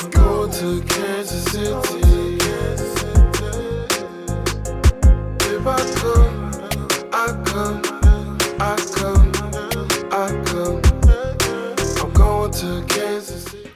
I'm going to Kansas City. If I could, I could. I'm going to Kansas City.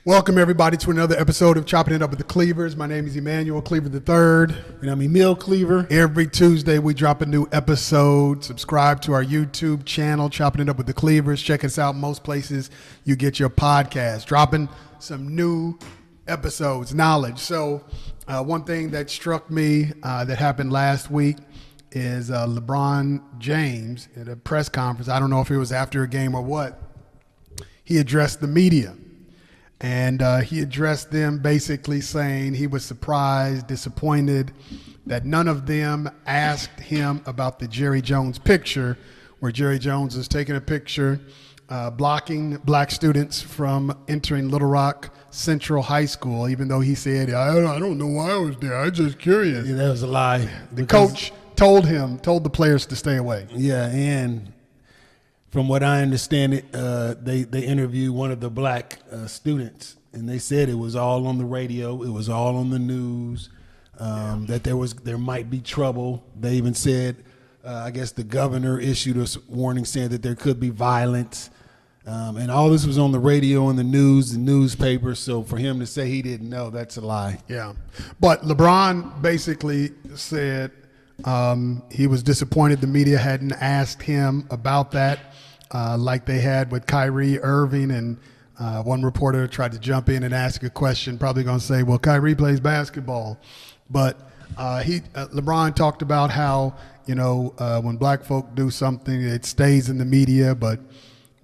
Welcome, everybody, to another episode of Choppin' It Up with the Cleavers. My name is Emmanuel Cleaver III. And I'm Emil Cleaver. Every Tuesday, we drop a new episode. Subscribe to our YouTube channel, Choppin' It Up with the Cleavers. Check us out most places you get your podcast. Dropping some new episodes, knowledge. So one thing that struck me that happened last week is Lebron James at a press conference. I don't know if it was after a game or what. He addressed the media. And he addressed them basically saying he was surprised, disappointed that none of them asked him about the Jerry Jones picture, where Jerry Jones is taking a picture blocking black students from entering Little Rock Central High School, even though he said, I don't know why I was there. I was just curious. Yeah, that was a lie. The coach told the players to stay away. Yeah, and from what I understand, they interviewed one of the black students, and they said it was all on the radio, it was all on the news, that there might be trouble. They even said, I guess the governor issued a warning saying that there could be violence, and all this was on the radio and the news, the newspaper. So for him to say he didn't know, that's a lie. Yeah, but LeBron basically said he was disappointed the media hadn't asked him about that. Like they had with Kyrie Irving, and one reporter tried to jump in and ask a question, probably going to say, well, Kyrie plays basketball. But LeBron talked about how, when black folk do something, it stays in the media, but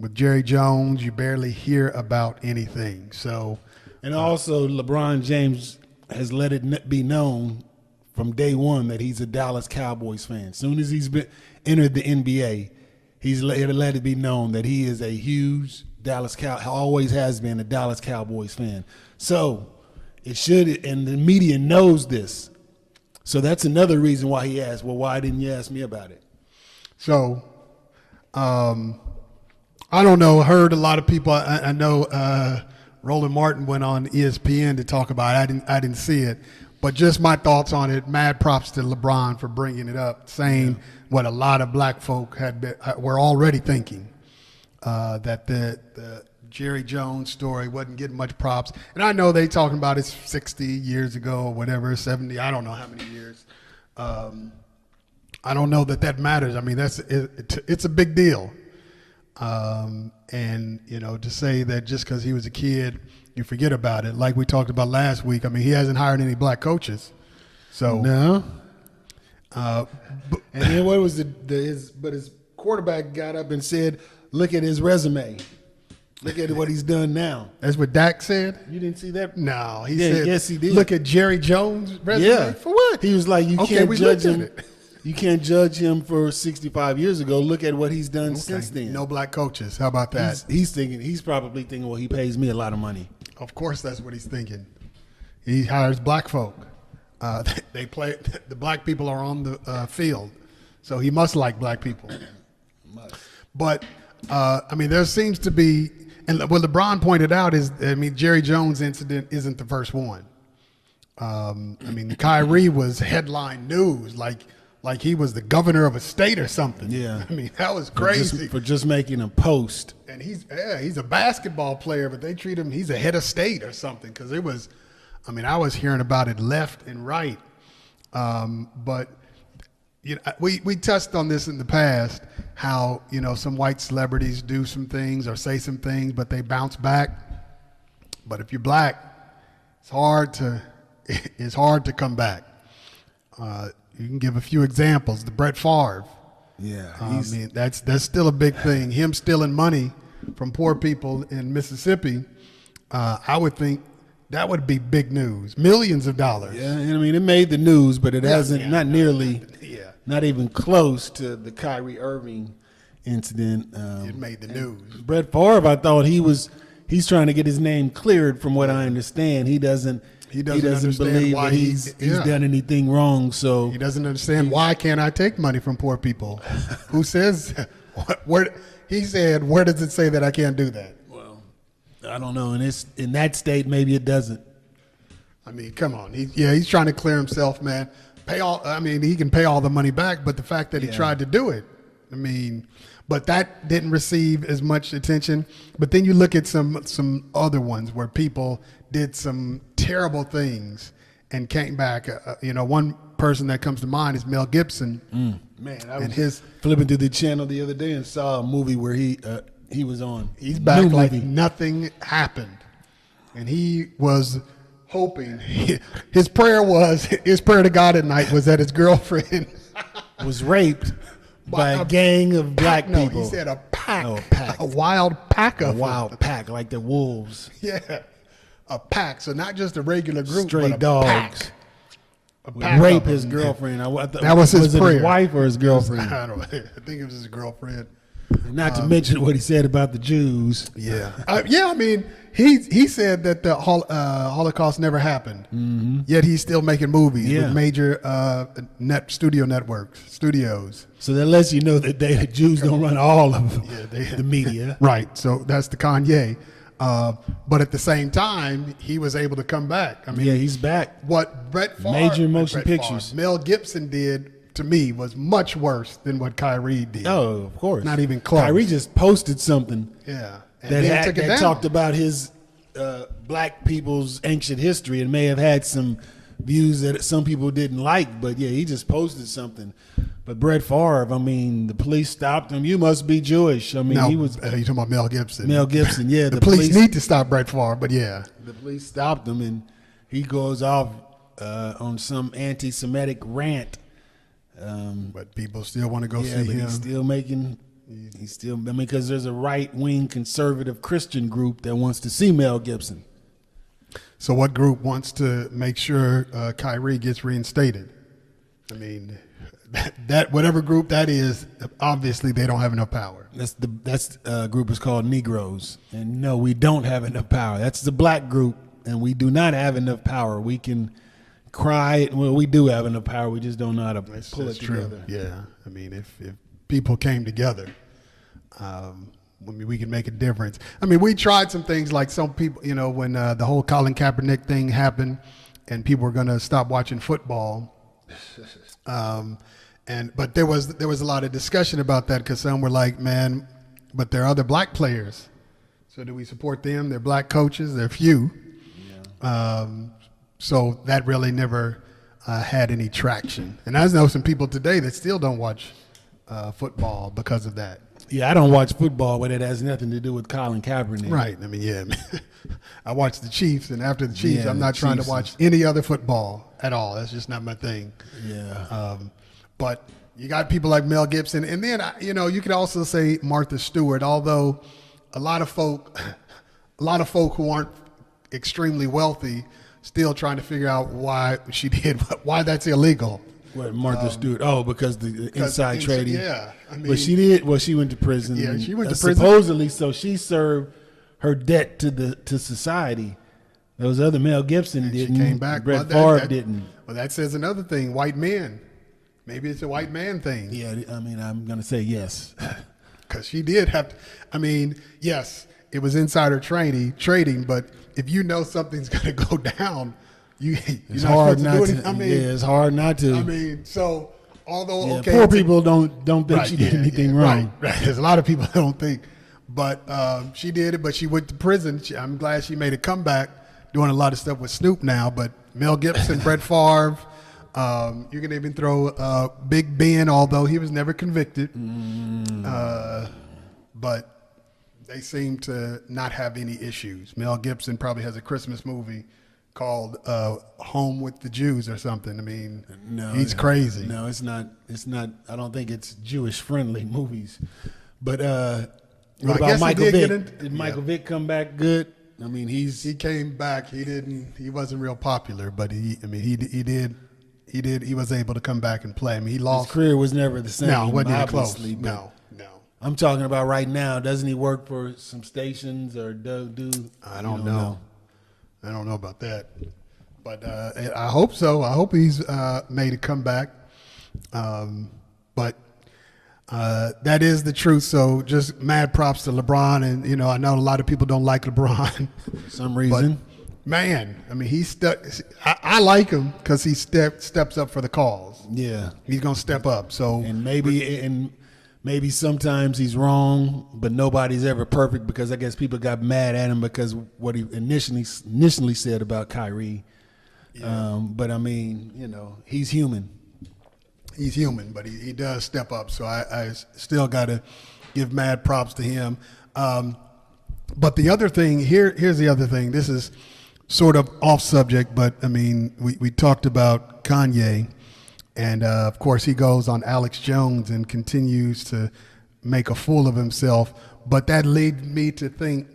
with Jerry Jones, you barely hear about anything. So, and also LeBron James has let it be known from day one that he's a Dallas Cowboys fan. As soon as he's entered the NBA, he's let it be known that he is a huge always has been a Dallas Cowboys fan. So it should, and the media knows this. So that's another reason why he asked, well, why didn't you ask me about it? So, I don't know, heard a lot of people, I know Roland Martin went on ESPN to talk about it. I didn't see it. But just my thoughts on it, mad props to LeBron for bringing it up, saying what a lot of black folk were already thinking, that the Jerry Jones story wasn't getting much props. And I know they talking about it 60 years ago or whatever, 70, I don't know how many years. I don't know that matters. I mean, it's a big deal. And, to say that just because he was a kid, you forget about it. Like we talked about last week, I mean, he hasn't hired any black coaches. So no. And then what was his quarterback got up and said, look at his resume. Look at what he's done now. That's what Dak said? You didn't see that? No, he said, yes, he did. Look at Jerry Jones' resume? Yeah. For what? He was like, you can't judge him. It. You can't judge him for 65 years ago. Look at what he's done since then. No black coaches. How about that? He's probably thinking, well, he pays me a lot of money. Of course that's what he's thinking. He hires black folk. They play. The black people are on the field. So he must like black people. But, there seems to be, and what LeBron pointed out is, Jerry Jones incident isn't the first one. Kyrie was headline news, like he was the governor of a state or something. Yeah. That was crazy. For just making a post. And he's a basketball player, but they treat him, he's a head of state or something. Because it was, I was hearing about it left and right. But we touched on this in the past, how, some white celebrities do some things or say some things, but they bounce back. But if you're black, it's hard to come back. You can give a few examples. The Brett Favre. Yeah. That's still a big thing. Him stealing money from poor people in Mississippi, I would think that would be big news. Millions of dollars. Yeah, it made the news, but it hasn't, not nearly, not even close to the Kyrie Irving incident. It made the news. Brett Favre, I thought he's trying to get his name cleared from what I understand. He doesn't believe that he's done anything wrong. So he doesn't understand, why can't I take money from poor people? Who says where he said, where does it say that I can't do that? Well, I don't know. In that state, maybe it doesn't. I mean, come on. He's trying to clear himself, man. He can pay all the money back, but the fact that he tried to do it, I mean, but that didn't receive as much attention. But then you look at some other ones where people did some terrible things and came back. One person that comes to mind is Mel Gibson. Man, I was flipping through the channel the other day and saw a movie where he was on. He's back like nothing happened, and he was hoping. His prayer to God at night was that his girlfriend was raped by a gang of black people. No, he said a pack. Oh, a pack. A wild pack of a wild pack, like the wolves. Yeah, a pack. So not just a regular group, stray but a dogs. Pack. Rape his girlfriend. That was his prayer. His wife or his girlfriend? I think it was his girlfriend. Not to mention what he said about the Jews. Yeah, I mean, he said that the Holocaust never happened. Mm-hmm. Yet he's still making movies with major studios. So that lets you know that the Jews don't run all of the media. Right. So that's the Kanye. But at the same time, he was able to come back. I mean, he's back. What major motion pictures Mel Gibson did to me was much worse than what Kyrie did. Oh, of course, not even close. Kyrie just posted something. Yeah, that talked about his black people's ancient history and may have had some views that some people didn't like. But he just posted something. But Brett Favre, I mean, the police stopped him. You must be Jewish. I mean, he was. You talking about Mel Gibson? Mel Gibson, yeah. the police need to stop Brett Favre, but yeah, the police stopped him, and he goes off on some anti-Semitic rant. But people still want to go see him. He's still making. Because there's a right-wing conservative Christian group that wants to see Mel Gibson. So what group wants to make sure Kyrie gets reinstated? I mean, that whatever group that is, obviously they don't have enough power. That's group is called Negroes, and no, we don't have enough power. That's the black group, and we do not have enough power. We can cry. Well, we do have enough power. We just don't know how to pull it together. Yeah, I mean, if people came together, we can make a difference. I mean, we tried some things like some people, when the whole Colin Kaepernick thing happened, and people were going to stop watching football. But there was a lot of discussion about that because some were like, man, but there are other black players. So do we support them? They're black coaches. They're few. Yeah. So that really never had any traction. And I know some people today that still don't watch football because of that. Yeah, I don't watch football, but it has nothing to do with Colin Kaepernick. Right. I mean, I watch the Chiefs, and after the Chiefs, I'm not trying to watch any other football at all. That's just not my thing. Yeah. But you got people like Mel Gibson, and then you could also say Martha Stewart. Although a lot of folk who aren't extremely wealthy still trying to figure out why why that's illegal. What, Martha Stewart? Oh, because the inside trading. Yeah, I mean, but she did. Well, she went to prison. Yeah, she went to prison. Supposedly, so she served her debt to society. Those other Mel Gibson didn't. She came back. Brett Favre didn't. Well, that says another thing. White men. Maybe it's a white man thing. Yeah, I mean, I'm gonna say yes. Because she did have to. I mean, yes, it was insider trading, but if you know something's gonna go down. It's hard not to. I mean, it's hard not to. I mean, so although poor people don't think she did anything wrong. Right. There's a lot of people that don't think, but she did it. But she went to prison. I'm glad she made a comeback, doing a lot of stuff with Snoop now. But Mel Gibson, Brett Favre, you can even throw Big Ben, although he was never convicted. But they seem to not have any issues. Mel Gibson probably has a Christmas movie called Home with the Jews or something. I mean, he's crazy. No, it's not. It's not. I don't think it's Jewish friendly movies. But what about Michael Vick? Did Michael Vick come back good? I mean, he came back. He wasn't real popular, but he was able to come back and play. I mean, he lost. His career was never the same. No, it wasn't even close. No. I'm talking about right now. Doesn't he work for some stations or do? I don't know. I don't know about that, but I hope so. I hope he's made a comeback. But That is the truth. So just mad props to LeBron. And, you know, I know a lot of people don't like LeBron. For some reason. But, man, I mean, I like him because he steps up for the cause. Yeah. He's going to step up. So And maybe sometimes he's wrong, but nobody's ever perfect because I guess people got mad at him because what he initially said about Kyrie. Yeah. But, I mean, you know, he's human. He's human, but he does step up. So I still got to give mad props to him. But the other thing, here's the other thing. This is sort of off subject, but, I mean, we talked about Kanye. And, of course, he goes on Alex Jones and continues to make a fool of himself. But that leads me to think,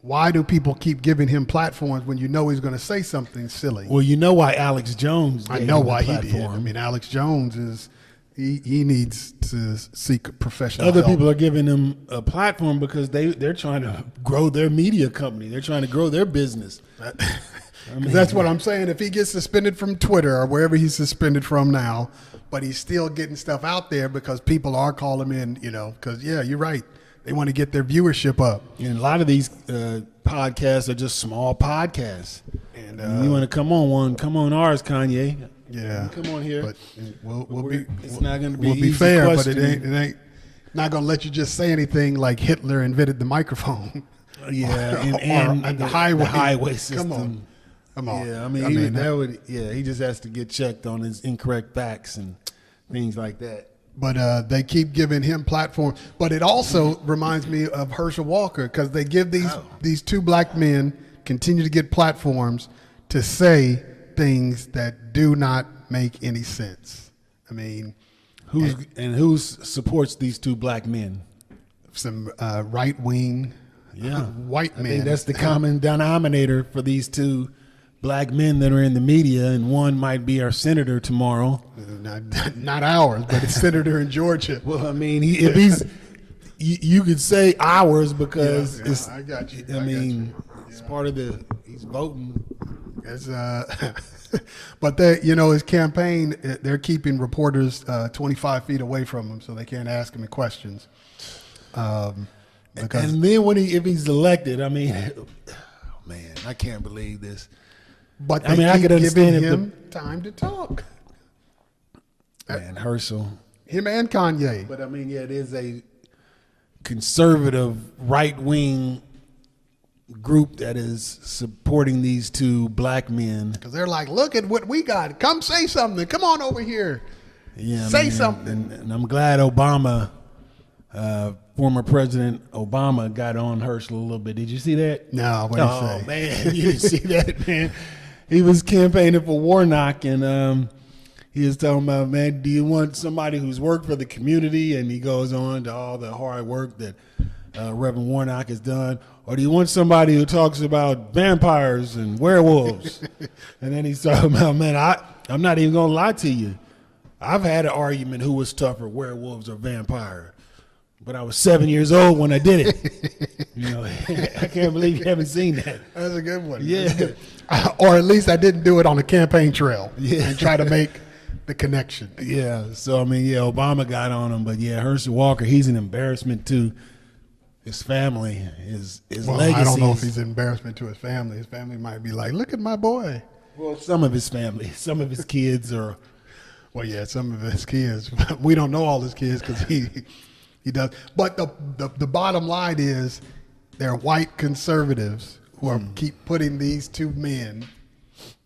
why do people keep giving him platforms when you know he's going to say something silly? Well, you know why Alex Jones I know why he did. I mean, Alex Jones is he needs to seek professional Other help. people are giving him a platform because they're trying to grow their media company. They're trying to grow their business. I mean, that's what I'm saying. If he gets suspended from Twitter or wherever he's suspended from now, but he's still getting stuff out there because people are calling him in, you know, because, yeah, you're right. They want to get their viewership up. And a lot of these podcasts are just small podcasts. And you want to come on one, come on ours, Kanye. Yeah. Come on here. But it's not going to be we'll be easy fair, question. but it ain't not going to let you just say anything like Hitler invented the microphone. Yeah, and the highway system. Come on. Yeah, I mean he just has to get checked on his incorrect facts and things like that. But they keep giving him platform. But it also reminds me of Herschel Walker because they give these two black men continue to get platforms to say things that do not make any sense. I mean, who supports these two black men? Some right wing, white men. I think that's the common denominator for these two black men that are in the media, and one might be our senator tomorrow. Not ours, but a senator in Georgia. Well, I mean, if he's, you could say ours because it's. I got you. It's part of he's voting. It's, but his campaign, they're keeping reporters 25 feet away from him so they can't ask him questions. And then if he's elected, I mean, oh man, I can't believe this. But I could understand him time to talk. Man, Herschel, him and Kanye. But I mean, it is a conservative right wing group that is supporting these two black men because they're like, look at what we got. Come say something. Come on over here. Yeah, say something. And I'm glad Obama. Former President Obama got on Herschel a little bit. Did you see that? No, what did he say? Oh, man, you didn't see that, man. He was campaigning for Warnock, and he was talking about, man, do you want somebody who's worked for the community? And he goes on to all the hard work that Reverend Warnock has done. Or do you want somebody who talks about vampires and werewolves? And then he's talking about, man, I'm not even going to lie to you. I've had an argument who was tougher, werewolves or vampires. But I was 7 years old when I did it. I can't believe you haven't seen that. That's a good one. Yeah. Or at least I didn't do it on a campaign trail and try to make the connection. Yeah. So, I mean, Obama got on him. But, Herschel Walker, he's an embarrassment to his family, his legacy. I don't know if he's an embarrassment to his family. His family might be like, look at my boy. Well, some of his family, some of his kids are. Well, yeah, some of his kids. We don't know all his kids because he does. But the bottom line is they're white conservatives who are keep putting these two men,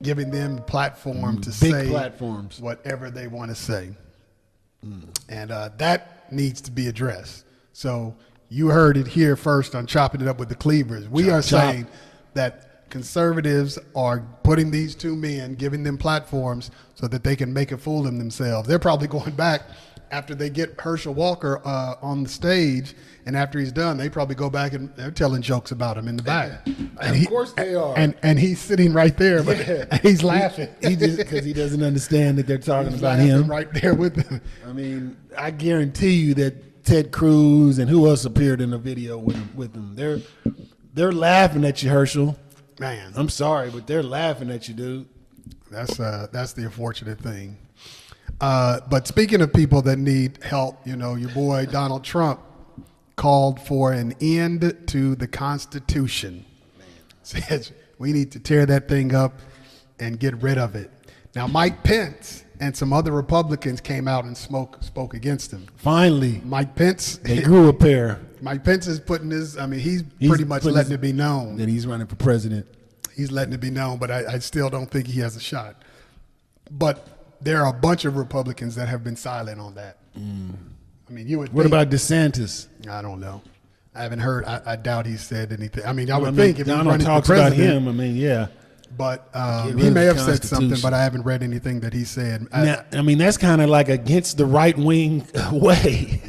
giving them a platform to say platforms. Whatever they want to say. And that needs to be addressed. So you heard it here first on Chopping It Up with the Cleavers. We are saying that conservatives are putting these two men, giving them platforms so that they can make a fool of themselves. They're probably going back after they get Herschel Walker on the stage, and after he's done, they probably go back and they're telling jokes about him in the back. And of course they are. And he's sitting right there, but he's laughing. Because he doesn't understand that they're talking about him. Right there with him. I mean, I guarantee you that Ted Cruz and who else appeared in the video with him, they're laughing at you, Herschel. Man, I'm sorry, but they're laughing at you, dude. That's the unfortunate thing. But speaking of people that need help, your boy Donald Trump called for an end to the Constitution. Says we need to tear that thing up and get rid of it. Now, Mike Pence and some other Republicans came out and spoke against him. Finally, Mike Pence. they grew a pair. Mike Pence is putting he's pretty much letting it be known that he's running for president. He's letting it be known, but I still don't think he has a shot. But there are a bunch of Republicans that have been silent on that. I mean, you would. What about DeSantis? I don't know. I haven't heard. I doubt he said anything. I mean, I would think if Donald he's running talks for about president, him. I mean, yeah. But Get rid he of may the have said something, Constitution. but I haven't read anything that he said. Now, I mean, that's kind of like against the right wing way.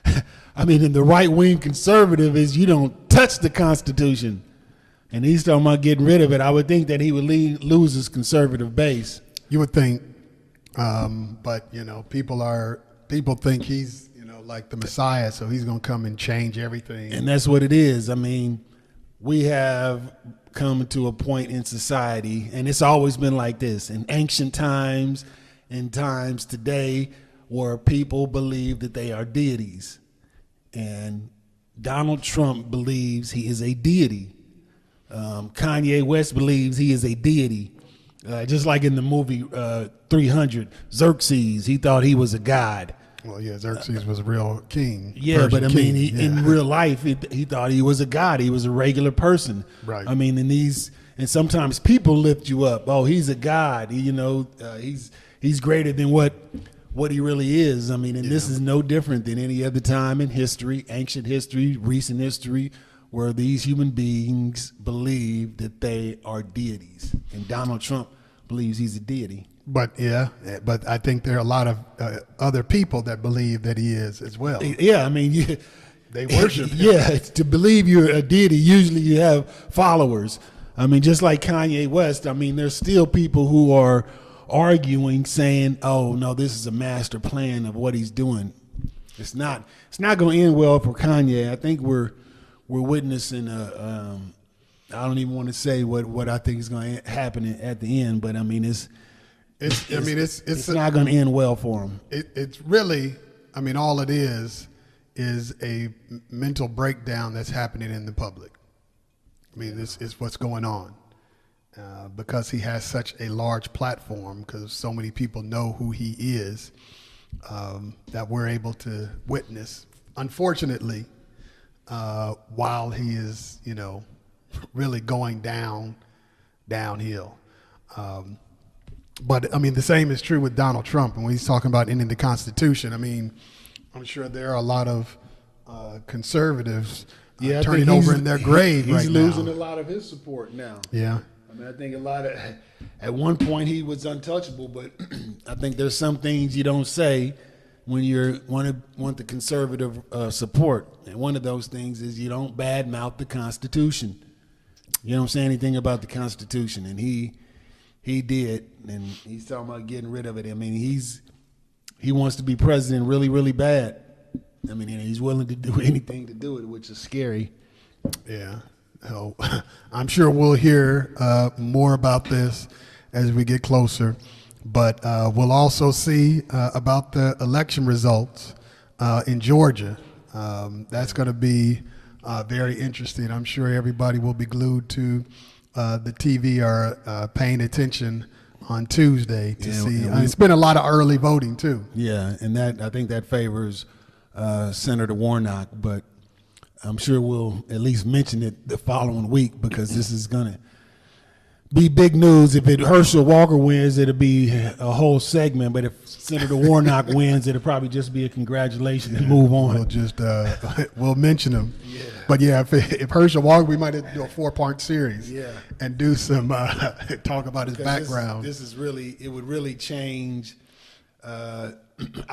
Yeah. I mean, in the right wing conservative is you don't touch the Constitution, and he's talking about getting rid of it. I would think that he would lose his conservative base. You would think, but people think he's like the Messiah, so he's going to come and change everything. And that's what it is. I mean, we have come to a point in society, and it's always been like this in ancient times and times today where people believe that they are deities. And Donald Trump believes he is a deity. Kanye West believes he is a deity. Just like in the movie 300, Xerxes, he thought he was a god. Well, yeah, Xerxes was a real king. Yeah, Persian but I mean, king, in real life, he thought he was a god. He was a regular person. Right. I mean, and sometimes people lift you up. Oh, he's a god. He's greater than what he really is. I mean, and this is no different than any other time in history, ancient history, recent history, where these human beings believe that they are deities. And Donald Trump believes he's a deity. But I think there are a lot of other people that believe that he is as well. Yeah, I mean, They worship him. Yeah, to believe you're a deity, usually you have followers. I mean, just like Kanye West, I mean, there's still people who are arguing, saying, "Oh no, this is a master plan of what he's doing." It's not going to end well for Kanye. I think we're witnessing a. I don't even want to say what I think is going to happen at the end, but I mean it's not going to end well for him. It's really, I mean, all it is a mental breakdown that's happening in the public. I mean, this is what's going on because he has such a large platform, because so many people know who he is, that we're able to witness, unfortunately, while he is, really going downhill. But I mean, the same is true with Donald Trump. And when he's talking about ending the Constitution, I mean, I'm sure there are a lot of conservatives turning over in their grave right now. He's losing a lot of his support now. Yeah. I mean, I think at one point he was untouchable, but I think there's some things you don't say when you want the conservative support. And one of those things is you don't badmouth the Constitution. You don't say anything about the Constitution, and he did, and he's talking about getting rid of it. I mean, he wants to be president really, really bad. I mean, and he's willing to do anything to do it, which is scary. Yeah. So I'm sure we'll hear more about this as we get closer, but we'll also see about the election results in Georgia. That's going to be very interesting. I'm sure everybody will be glued to the TV or paying attention on Tuesday to see. It's been a lot of early voting too. Yeah, and I think that favors Senator Warnock, but I'm sure we'll at least mention it the following week, because this is going to be big news. If Herschel Walker wins, it'll be a whole segment, but if Senator Warnock wins, it'll probably just be a congratulations and move on. We'll just we'll mention him. Yeah. But yeah, if Herschel Walker, we might have to do a 4-part series. Yeah. And do some talk about his background. This is really, it would really change. I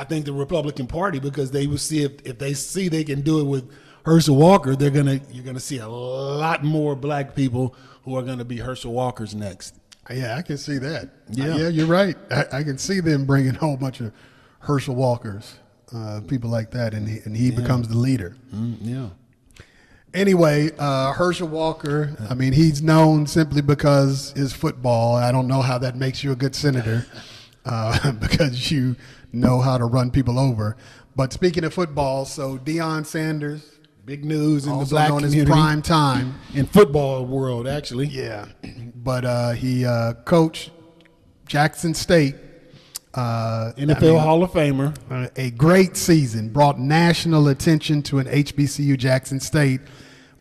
think the Republican Party, because they will see if they see they can do it with Herschel Walker, you're gonna see a lot more black people who are gonna be Herschel Walkers next. Yeah, I can see that. Yeah. Yeah, you're right. I can see them bringing a whole bunch of Herschel Walkers, people like that, and he becomes the leader. Yeah. Anyway, Herschel Walker, I mean, he's known simply because his football. I don't know how that makes you a good senator. because you know how to run people over. But speaking of football, so Deion Sanders, Big news in the also black known community. as prime time. In football world, actually. Yeah, but he coached Jackson State. NFL Hall of Famer. A great season, brought national attention to an HBCU Jackson State.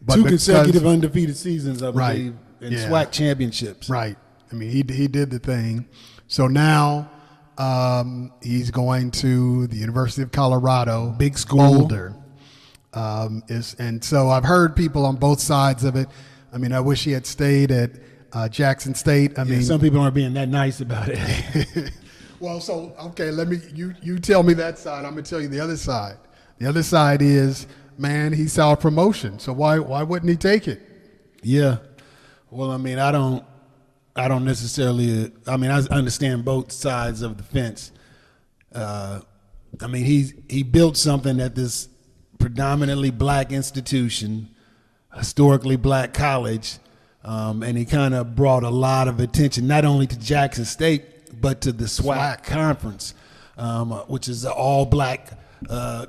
But Two because- consecutive undefeated seasons, I Right. believe, and Yeah. SWAC championships. Right. I mean, he did the thing. So now he's going to the University of Colorado, Big school. Boulder. And so I've heard people on both sides of it. I mean, I wish he had stayed at Jackson State. I Yeah, mean, some people aren't being that nice about it. well, so okay, you tell me that side. I'm gonna tell you the other side. The other side is, man, he saw a promotion, so why wouldn't he take it? Yeah. Well, I mean, I don't necessarily. I mean, I understand both sides of the fence. I mean, he built something at this predominantly black institution, historically black college, and he kind of brought a lot of attention not only to Jackson State but to the SWAC conference, which is an all-black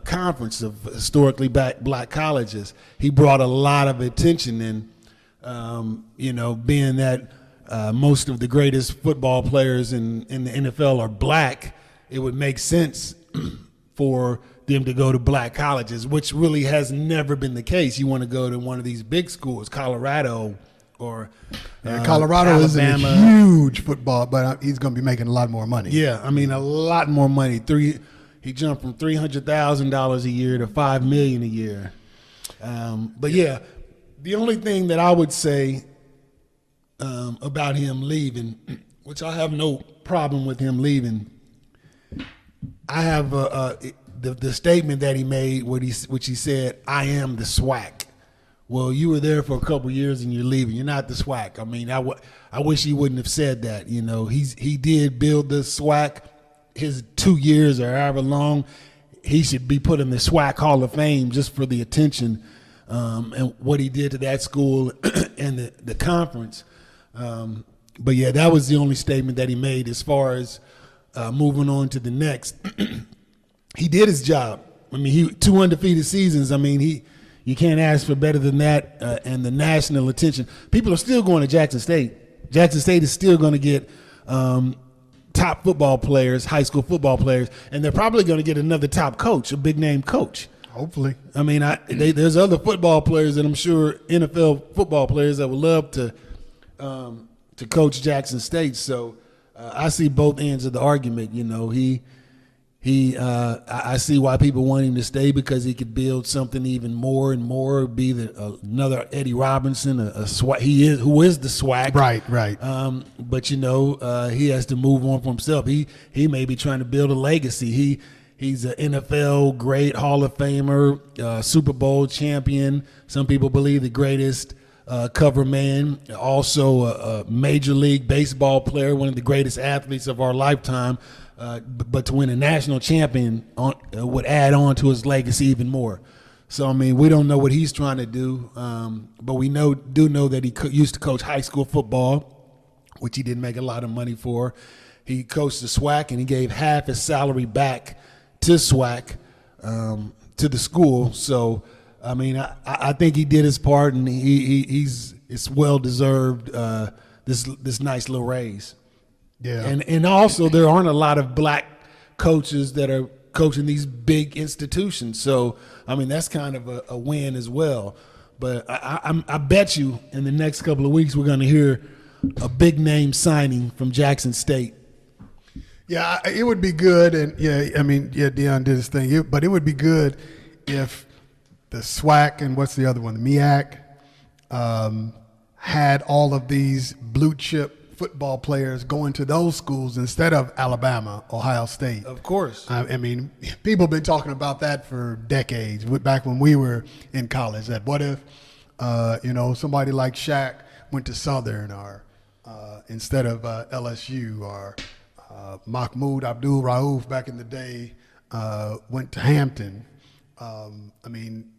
conference of historically black colleges. He brought a lot of attention, and being that most of the greatest football players in the NFL are black, it would make sense for them to go to black colleges, which really has never been the case. You want to go to one of these big schools, Colorado or Colorado is a Alabama. huge football, but he's going to be making a lot more money. Yeah, I mean, a lot more money. He jumped from $300,000 a year to $5 million a year. But yeah, the only thing that I would say about him leaving, which I have no problem with him leaving, I have the statement that he made, which he said, "I am the SWAC." Well, you were there for a couple of years and you're leaving. You're not the SWAC. I mean, I wish he wouldn't have said that. You know, he did build the SWAC. His 2 years or however long, he should be put in the SWAC Hall of Fame just for the attention and what he did to that school and the conference. But yeah, that was the only statement that he made as far as moving on to the next. He did his job. I mean, 2 undefeated seasons. I mean, you can't ask for better than that, and the national attention. People are still going to Jackson State. Jackson State is still going to get top football players, high school football players, and they're probably going to get another top coach, a big-name coach. Hopefully. I mean, there's other football players that I'm sure NFL football players that would love to coach Jackson State. So I see both ends of the argument. You know, I see why people want him to stay, because he could build something even more and more, be another Eddie Robinson, who is the SWAC. Right. But he has to move on for himself. He may be trying to build a legacy. He's an NFL great, Hall of Famer, Super Bowl champion. Some people believe the greatest cover man, also a Major League Baseball player, one of the greatest athletes of our lifetime. But to win a national champion would add on to his legacy even more. So, I mean, we don't know what he's trying to do, but we do know that he used to coach high school football, which he didn't make a lot of money for. He coached the SWAC, and he gave half his salary back to SWAC, to the school. So, I mean, I think he did his part, and it's well deserved. This nice little raise. Yeah. And also there aren't a lot of black coaches that are coaching these big institutions. So, I mean, that's kind of a win as well. But I bet you in the next couple of weeks we're going to hear a big name signing from Jackson State. Yeah, it would be good. And, Deion did his thing. But it would be good if the SWAC and what's the other one, the MEAC, had all of these blue chip football players going to those schools instead of Alabama, Ohio State. Of course. I mean, people have been talking about that for decades, back when we were in college, that what if, somebody like Shaq went to Southern or instead of LSU, or Mahmoud Abdul-Rauf back in the day went to Hampton. I mean,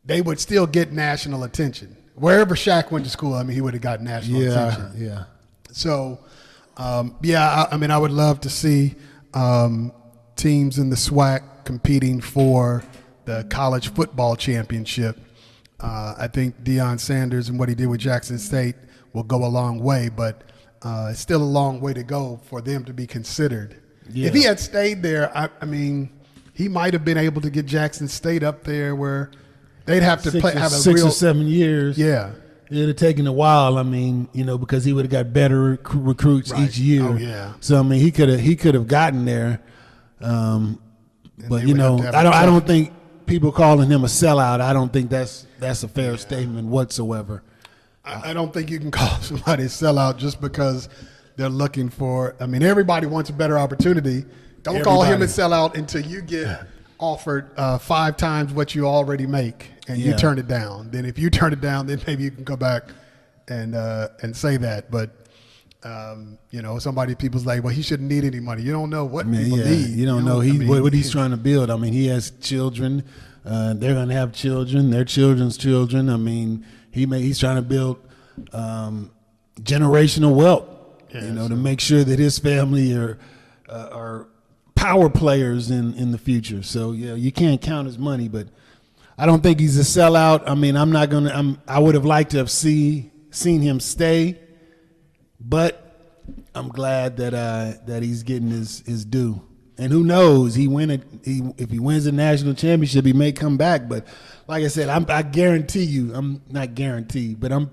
they would still get national attention. Wherever Shaq went to school, I mean, he would have got national attention. Yeah. So Yeah, I mean, I would love to see teams in the SWAC competing for the college football championship. I think Deion Sanders and what he did with Jackson State will go a long way, but it's still a long way to go for them to be considered. Yeah. If he had stayed there, I mean, he might have been able to get Jackson State up there where they'd have to have a 6 real, or 7 years. Yeah. It would have taken a while. I mean, because he would have got better recruits Right. each year. Oh, yeah. So I mean, he could have gotten there. But they would have to have I don't think people calling him a sellout. I don't think that's a fair statement whatsoever. I don't think you can call somebody a sellout just because they're looking for. I mean, everybody wants a better opportunity. Don't call him a sellout until you get offered 5 times what you already make and you turn it down. Then if you turn it down, then maybe you can go back and say that. But people's like, well, he shouldn't need any money. You don't know what people need. You don't know what he's trying to build. I mean, he has children. They're going to have children. Their children's children. I mean, he's trying to build generational wealth. To make sure that his family are power players in the future. So you can't count his money, but I don't think he's a sellout. I mean, I would have liked to have seen him stay, but I'm glad that he's getting his due. And who knows? If he wins the national championship, he may come back. But like I said, I guarantee you, I'm not guaranteed, but I'm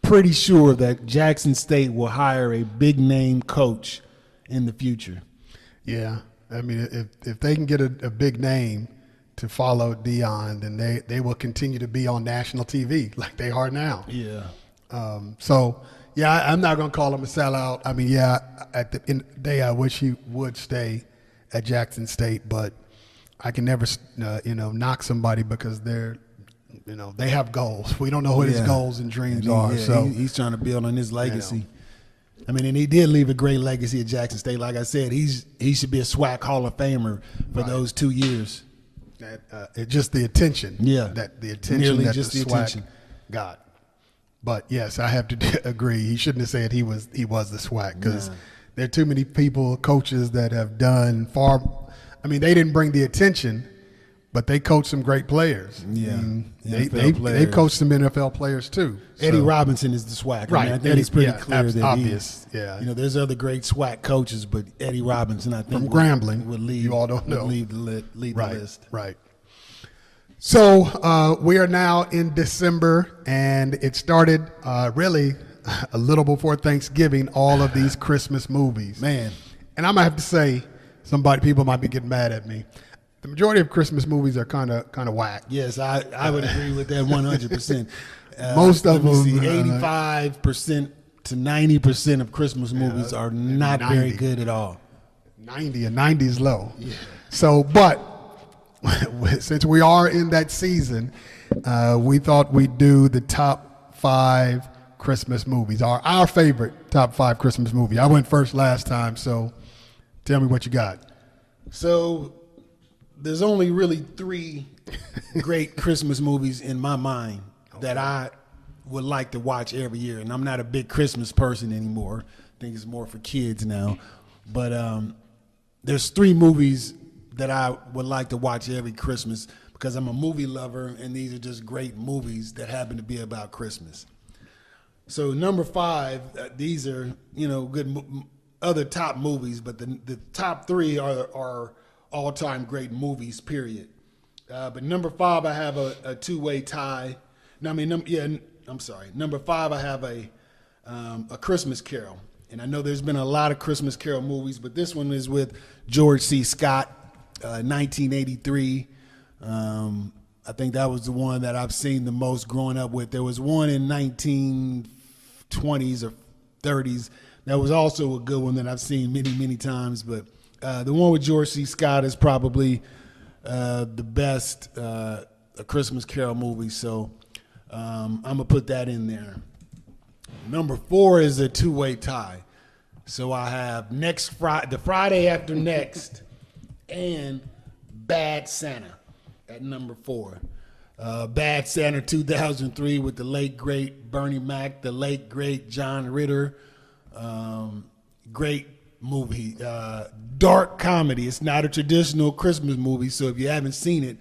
pretty sure that Jackson State will hire a big name coach in the future. Yeah, I mean, if they can get a big name to follow Deion, then they will continue to be on national TV like they are now. Yeah. I'm not going to call him a sellout. I mean, at the end of the day, I wish he would stay at Jackson State, but I can never, knock somebody because they have goals. We don't know what his goals and dreams are. So he's trying to build on his legacy. I mean, and he did leave a great legacy at Jackson State. Like I said, he should be a SWAC Hall of Famer for those 2 years. It's just the attention. Yeah, the attention merely that just the the SWAC attention got. But yes, I have to agree. He shouldn't have said he was the SWAC because there are too many people, coaches that have done far. I mean, they didn't bring the attention, but they coached some great players. Yeah, I mean, NFL they coached some NFL players too. Eddie Robinson is the SWAC. Right. I think it's pretty clear that obvious. There's other great SWAC coaches, but Eddie Robinson, I think, from Grambling, would lead. You all don't know. Lead the list. Right. So we are now in December, and it started really a little before Thanksgiving. All of these Christmas movies, man. And I'm gonna have to say, people might be getting mad at me. The majority of Christmas movies are kind of whack. Yes, I would agree with that 100%. Most of them, 85% to 90% of Christmas movies are not 90. very good at all. 90 is low. Yeah. So, but since we are in that season, we thought we'd do the top 5 Christmas movies, our favorite top 5 Christmas movie. I went first last time, so tell me what you got. So there's only really 3 great Christmas movies in my mind that I would like to watch every year. And I'm not a big Christmas person anymore. I think it's more for kids now. But there's 3 movies that I would like to watch every Christmas because I'm a movie lover, and these are just great movies that happen to be about Christmas. So number 5, these are, good other top movies, but the top 3 are all-time great movies, period. But number 5, I have a two-way tie. Number 5, I have a Christmas Carol. And I know there's been a lot of Christmas Carol movies, but this one is with George C. Scott, 1983. I think that was the one that I've seen the most growing up with. There was one in 1920s or 30s that was also a good one that I've seen many, many times. But the one with George C. Scott is probably the best A Christmas Carol movie. So I'm going to put that in there. Number 4 is a two-way tie. So I have the Friday after next and Bad Santa at number 4. Bad Santa 2003 with the late, great Bernie Mac, the late, great John Ritter. Great movie. Dark comedy. It's not a traditional Christmas movie, so if you haven't seen it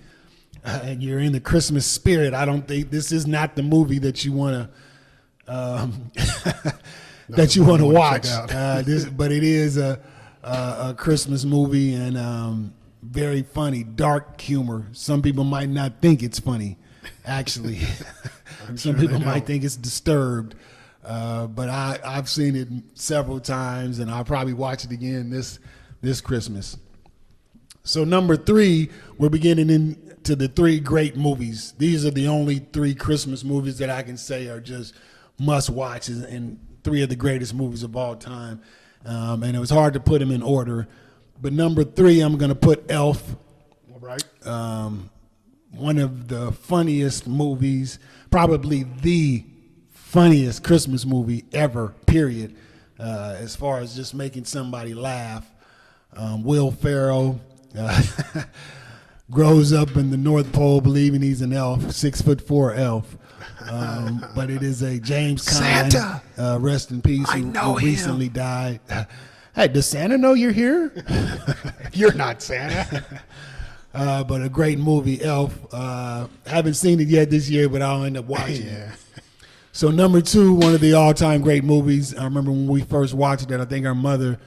and you're in the Christmas spirit, I don't think this is not the movie that you want to watch. But it is a Christmas movie and very funny, dark humor. Some people might not think it's funny, actually. Some people might think it's disturbed. But I've seen it several times, and I'll probably watch it again this Christmas. So number 3, we're beginning into the 3 great movies. These are the only 3 Christmas movies that I can say are just must watches and 3 of the greatest movies of all time. And it was hard to put them in order. But number 3, I'm going to put Elf. All right. One of the funniest movies, probably the funniest Christmas movie ever, period, as far as just making somebody laugh. Will Ferrell grows up in the North Pole believing he's an elf, 6'4" elf. But it is a James Caan, Santa! Rest in peace, who recently died. Hey, does Santa know you're here? You're not Santa. But a great movie, Elf. Haven't seen it yet this year, but I'll end up watching it. So number 2, one of the all-time great movies. I remember when we first watched it, I think our mother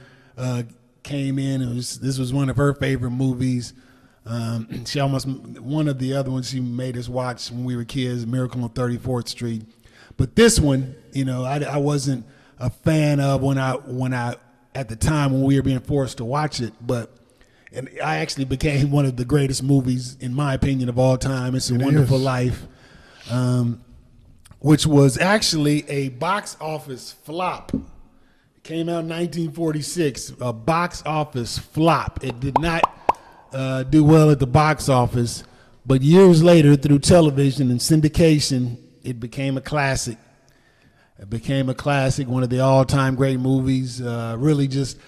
came in. This was one of her favorite movies. She almost, one of the other ones she made us watch when we were kids, Miracle on 34th Street. But this one, I wasn't a fan of when I at the time when we were being forced to watch it, and I actually became one of the greatest movies, in my opinion, of all time. It's a Wonderful Life, which was actually a box office flop. It came out in 1946, a box office flop. It did not do well at the box office, but years later, through television and syndication, it became a classic. It became a classic, one of the all-time great movies. Really just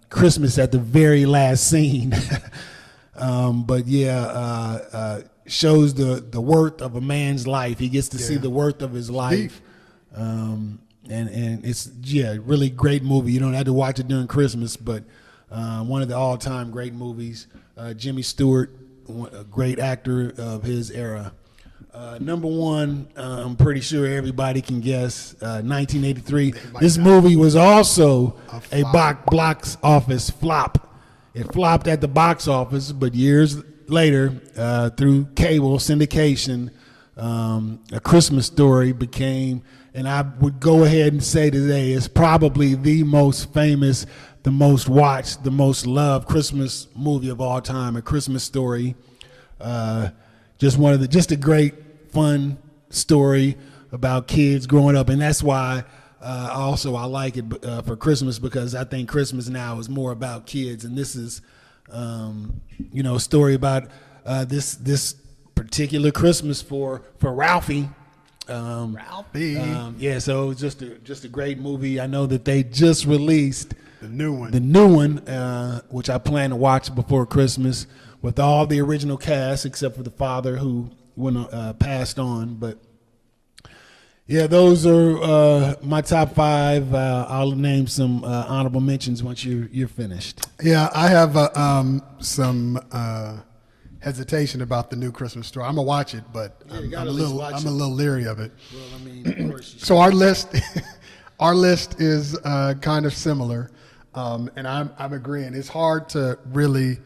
Christmas at the very last scene. But yeah, shows the worth of a man's life. He gets to see the worth of his life. And it's, really great movie. You don't have to watch it during Christmas, but one of the all-time great movies. Jimmy Stewart, a great actor of his era. Number 1, I'm pretty sure everybody can guess, 1983. This movie was also a box office flop. It flopped at the box office, but years later, through cable syndication, A Christmas Story became, and I would go ahead and say today, it's probably the most famous, the most watched, the most loved Christmas movie of all time, A Christmas Story. Just a great, fun story about kids growing up, and that's why I like it for Christmas, because I think Christmas now is more about kids, and this is a story about this particular Christmas for Ralphie. Ralphie. So it's just a great movie. I know that they just released the new one, which I plan to watch before Christmas, with all the original cast except for the father who passed on. But yeah, those are my top 5. I'll name some honorable mentions once you're finished. Yeah, I have some hesitation about the new Christmas Story. I'm gonna watch it, but I'm a little leery of it. Well, I mean, of course. So our list is kind of similar, and I'm agreeing. It's hard to really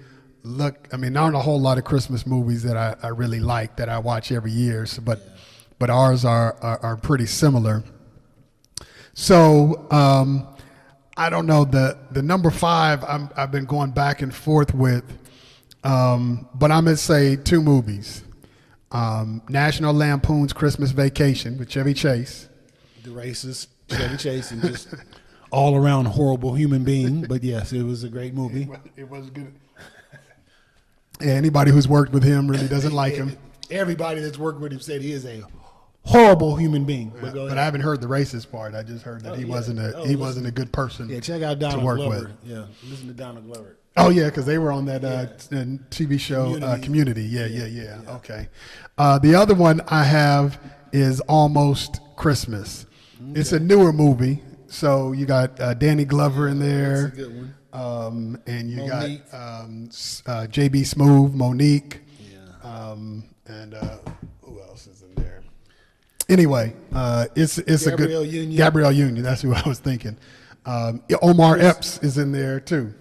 look. I mean, there aren't a whole lot of Christmas movies that I really like that I watch every year. So, but ours are pretty similar. So I don't know, the number 5 I've been going back and forth with, but I'm gonna say 2 movies: National Lampoon's Christmas Vacation with Chevy Chase. The racist Chevy Chase, and just all around horrible human being. But yes, it was a great movie. It was good. Yeah, anybody who's worked with him really doesn't like him. Everybody that's worked with him said he is a horrible human being. But I haven't heard the racist part. I just heard that he wasn't a good person. Yeah, check out Donald work Glover. with. Yeah, listen to Donald Glover. Oh yeah, because they were on that TV show Community. Yeah. Okay. The other one I have is Almost Christmas. Okay. It's a newer movie. So you got Danny Glover in there. That's a good one. And you Monique. got JB Smoove, Monique. Yeah. And who else is in there? Anyway, it's a good Union. Gabrielle Union. That's who I was thinking. Omar Epps is in there too.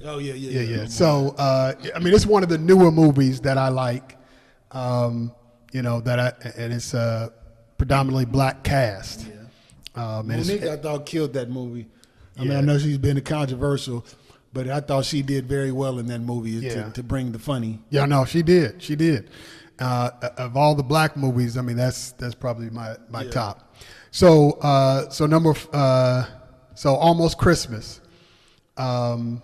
Oh yeah. So I mean, it's one of the newer movies that I like. And it's a predominantly black cast. Yeah. And Monique, I thought killed that movie. I mean, Yeah. I know she's been controversial, but I thought she did very well in that movie to bring the funny. Yeah, no, she did. She did. Of all the black movies, I mean, that's probably my top. So so Almost Christmas. I'm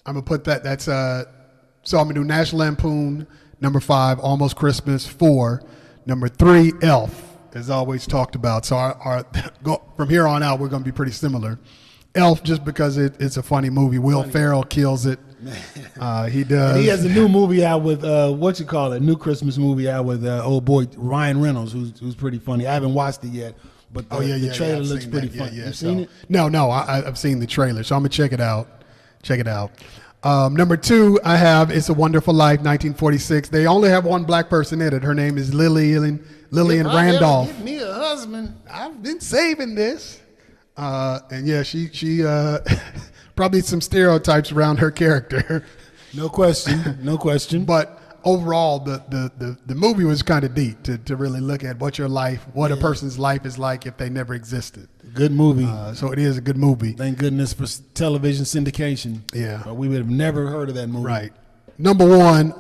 gonna put that. That's so I'm gonna do National Lampoon, number 5, Almost Christmas, 4, number 3, Elf, as always talked about. So our from here on out, we're gonna be pretty similar. Elf, just because it's a funny movie. Will Ferrell kills it. He does. And he has a new movie out with new Christmas movie out with old boy Ryan Reynolds, who's pretty funny. I haven't watched it yet, but the trailer I've looks seen pretty that. funny. Yeah, You seen it? No, I've seen the trailer, so I'm gonna check it out. Number 2, I have It's a Wonderful Life, 1946. They only have one black person in it. Her name is Lillian Randolph. Give me a husband. I've been saving this. And yeah, she probably some stereotypes around her character. No question. But overall, the movie was kind of deep to really look at what a person's life is like if they never existed. Good movie. So it is a good movie. Thank goodness for television syndication. Yeah. Or we would have never heard of that movie. Right. Number 1,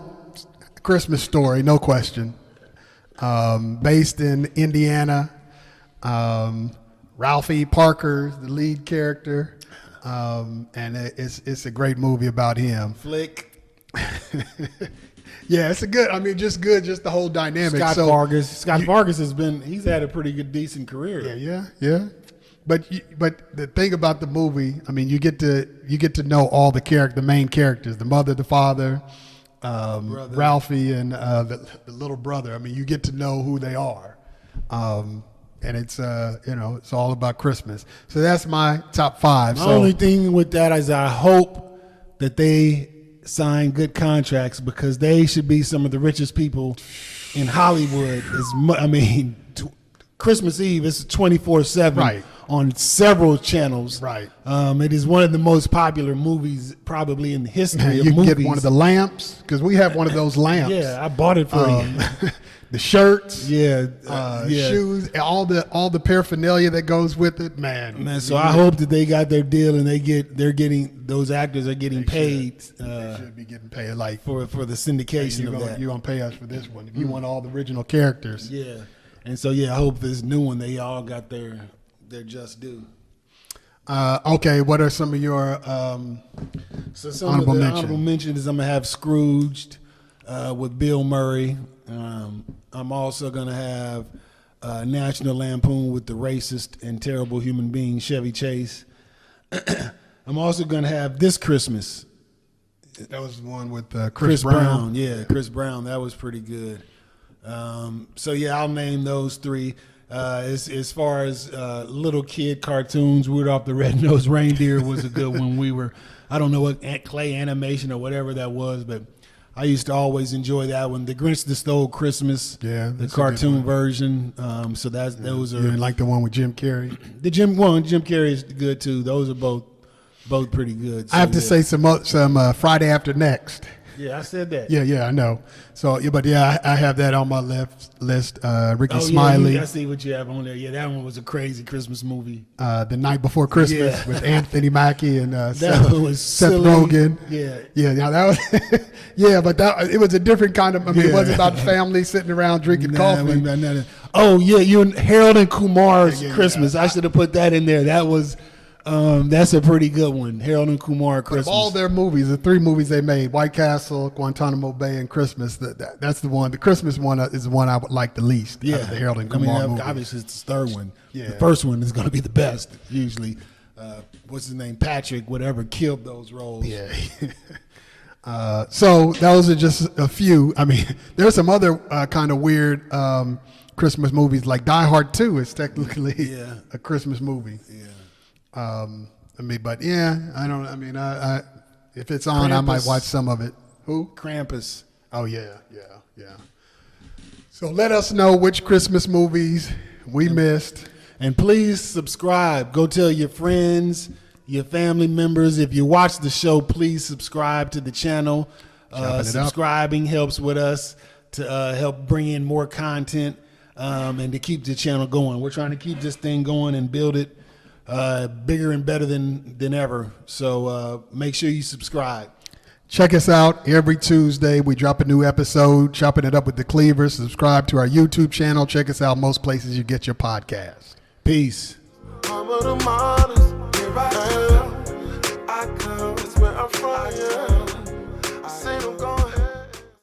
Christmas Story, no question. Based in Indiana. Ralphie Parker, the lead character. And it's a great movie about him. Flick. Yeah, it's just the whole dynamic. Scott Vargas. Vargas he's had a pretty good, decent career. Yeah. But the thing about the movie, I mean, you get to know all the main characters, the mother, the father, Ralphie, and the little brother. I mean, you get to know who they are, and it's it's all about Christmas. So that's my top 5. My only thing with that is I hope that they sign good contracts because they should be some of the richest people in Hollywood. Christmas Eve is 24/7 Right. on several channels. Right. It is one of the most popular movies probably in the history of you can movies. get one of the lamps because we have one of those lamps. Yeah, I bought it for you. The shirts, Yeah, shoes, all the paraphernalia that goes with it, man. So I hope that they got their deal and those actors are getting paid They should be getting paid like for the syndication of that. You're gonna pay us for this one if you want all the original characters. Yeah, and so I hope this new one they all got their just due. Okay, what are some of your So some honorable of the mention? honorable mention is I'm gonna have Scrooged with Bill Murray. I'm also gonna have National Lampoon with the racist and terrible human being Chevy Chase. I'm also gonna have This Christmas. That was the one with Chris Brown. Yeah, Chris Brown. That was pretty good. I'll name those 3. As far as little kid cartoons, Rudolph the Red-Nosed Reindeer was a good one. I don't know what clay animation or whatever that was, but I used to always enjoy that one. The Grinch That Stole Christmas, Yeah, the that's a cartoon good version. Those You are didn't like the one with Jim Carrey? the Jim Carrey is good too. Those are both pretty good. I have to say some Friday After Next. Yeah, I said that. Yeah, I know. So, I have that on my list. Ricky Oh, Smiley, I see what you have on there. Yeah, that one was a crazy Christmas movie. The Night Before Christmas Yeah. with Anthony Mackie and That Seth, one was Seth silly. Rogen. Yeah. Now that was, but it was a different kind of. It wasn't about family sitting around drinking coffee. Oh yeah, Harold and Kumar's Yeah. Christmas. I should have put that in there. That was that's a pretty good one. Harold and Kumar Christmas. Of all their movies, the 3 movies they made, White Castle, Guantanamo Bay, and Christmas, that's the one. The Christmas one is the one I would like the least. Out of the Harold and Kumar movies. Obviously it's the 3rd one. Yeah. The first one is going to be the best usually. What's his name? Patrick, whatever, killed those roles. Yeah. So those are just a few. I mean, there's some other kind of weird Christmas movies. Like Die Hard 2 is technically Yeah. a Christmas movie. Yeah. But yeah, I if it's on, I might Krampus. watch some of it. Who? Krampus. Oh yeah. So let us know which Christmas movies we missed. And please subscribe. Go tell your friends, your family members. If you watch the show, please subscribe to the channel. Choppin' It Up. Subscribing helps with us to help bring in more content and to keep the channel going. We're trying to keep this thing going and build it bigger and better than ever. So make sure you subscribe. Check us out every Tuesday. We drop a new episode, Chopping It Up with the Cleavers. Subscribe to our YouTube channel. Check us out most places you get your podcast. Peace. I'm of the modest, here I am. I come, that's where I'm from. I say I'm going.